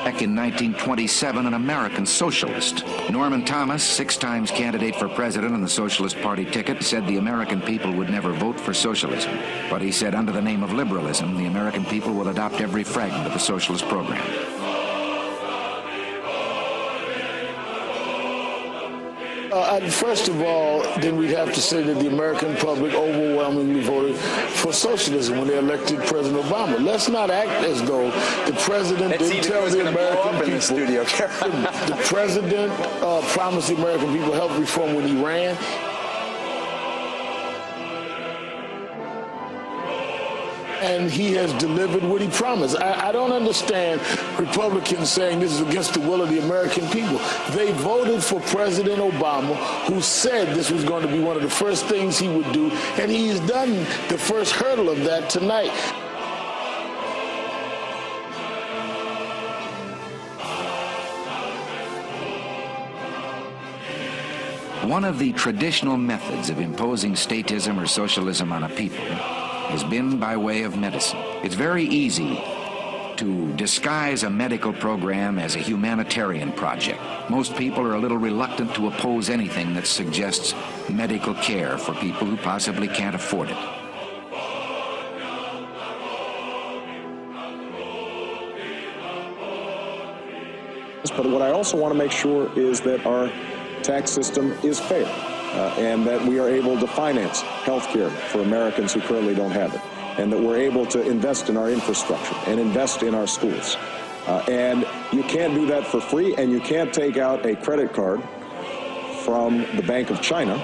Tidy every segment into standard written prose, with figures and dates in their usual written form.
Back in 1927, an American socialist, Norman Thomas, 6 times candidate for president on the Socialist Party ticket, said the American people would never vote for socialism. But he said under the name of liberalism, the American people will adopt every fragment of the socialist program. First of all, then we'd have to say that the American public overwhelmingly voted for socialism when they elected President Obama. Let's not act as though the president didn't tell the American people. The president promised the American people health reform when he ran. And he has delivered what he promised. I don't understand Republicans saying this is against the will of the American people. They voted for President Obama, who said this was going to be one of the first things he would do, and he's done the first hurdle of that tonight. One of the traditional methods of imposing statism or socialism on a people has been by way of medicine. It's very easy to disguise a medical program as a humanitarian project. Most people are a little reluctant to oppose anything that suggests medical care for people who possibly can't afford it. But what I also want to make sure is that our tax system is fair. And that we are able to finance health care for Americans who currently don't have it, and that we're able to invest in our infrastructure and invest in our schools. And you can't do that for free, and you can't take out a credit card from the Bank of China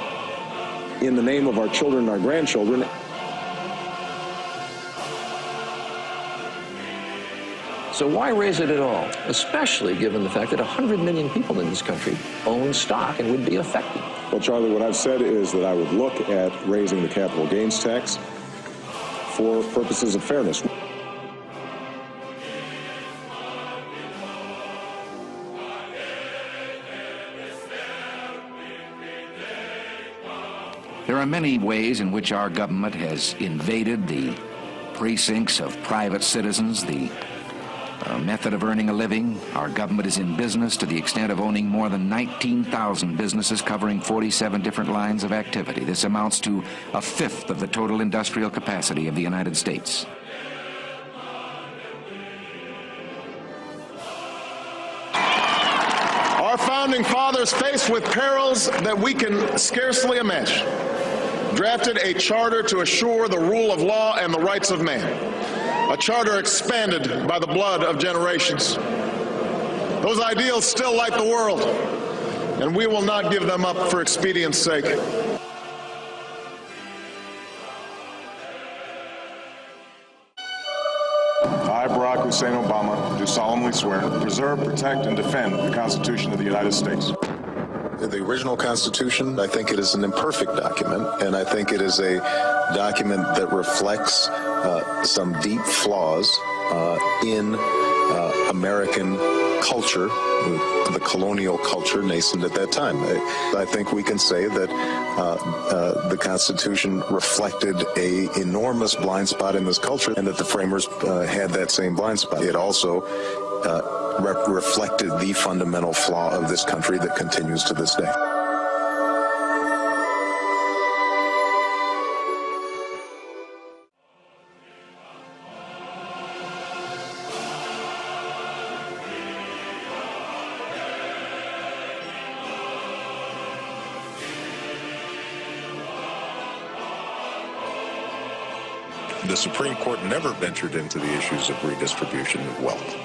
in the name of our children and our grandchildren. So why raise it at all, especially given the fact that 100 million people in this country own stock and would be affected? Well, Charlie, what I've said is that I would look at raising the capital gains tax for purposes of fairness. There are many ways in which our government has invaded the precincts of private citizens, the method of earning a living. Our government is in business to the extent of owning more than 19,000 businesses covering 47 different lines of activity. This amounts to 1/5 of the total industrial capacity of the United States. Our founding fathers, faced with perils that we can scarcely imagine, drafted a charter to assure the rule of law and the rights of man. A charter expanded by the blood of generations. Those ideals still light the world, and we will not give them up for expedience sake. I, Barack Hussein Obama, do solemnly swear to preserve, protect, and defend the Constitution of the United States. The original Constitution, I think it is an imperfect document, and I think it is a document that reflects some deep flaws in American culture, the colonial culture nascent at that time. I think we can say that the Constitution reflected an enormous blind spot in this culture, and that the framers had that same blind spot. It also reflected the fundamental flaw of this country that continues to this day. The Supreme Court never ventured into the issues of redistribution of wealth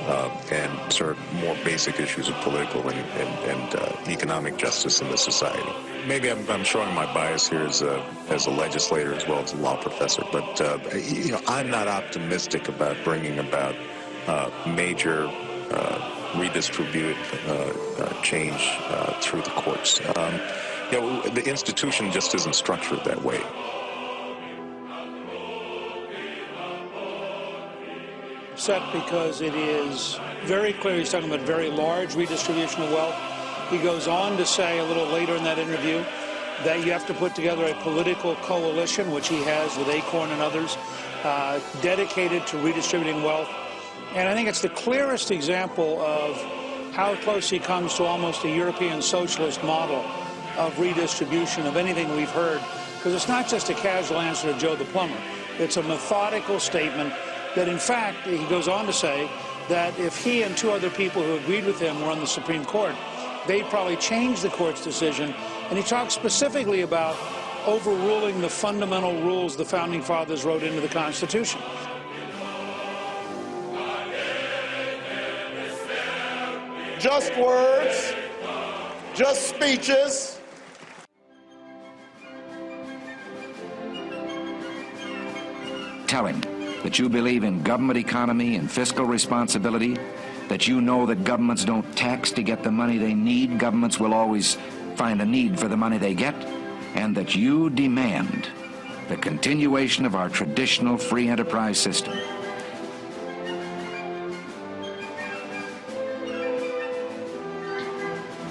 and sort of more basic issues of political and economic justice in the society. Maybe I'm showing my bias here as a legislator as well as a law professor, but you know, I'm not optimistic about bringing about major redistributive change through the courts. You know, the institution just isn't structured that way. Because it is very clear he's talking about very large redistribution of wealth. He goes on to say a little later in that interview that you have to put together a political coalition, which he has with Acorn and others, dedicated to redistributing wealth And I think it's the clearest example of how close he comes to almost a European socialist model of redistribution of anything we've heard. Because it's not just a casual answer to Joe the plumber. It's a methodical statement that, in fact, he goes on to say that if he and two other people who agreed with him were on the Supreme Court, they'd probably change the court's decision. And he talks specifically about overruling the fundamental rules the Founding Fathers wrote into the Constitution. Just words, just speeches. Tell him that you believe in government economy and fiscal responsibility, that you know that governments don't tax to get the money they need. Governments will always find a need for the money they get, and that you demand the continuation of our traditional free enterprise system.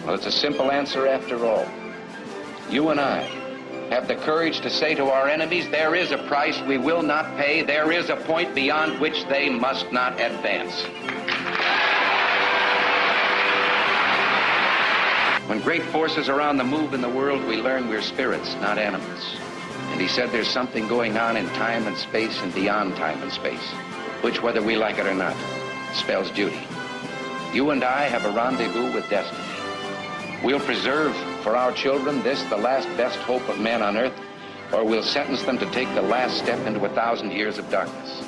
Well, it's a simple answer after all. You and I have the courage to say to our enemies, there is a price we will not pay, there is a point beyond which they must not advance. When great forces are on the move in the world, we learn we're spirits, not animals. And he said there's something going on in time and space and beyond time and space, which, whether we like it or not, spells duty. You and I have a rendezvous with destiny. We'll preserve for our children this, the last best hope of man on earth, or we'll sentence them to take the last step into 1,000 years of darkness.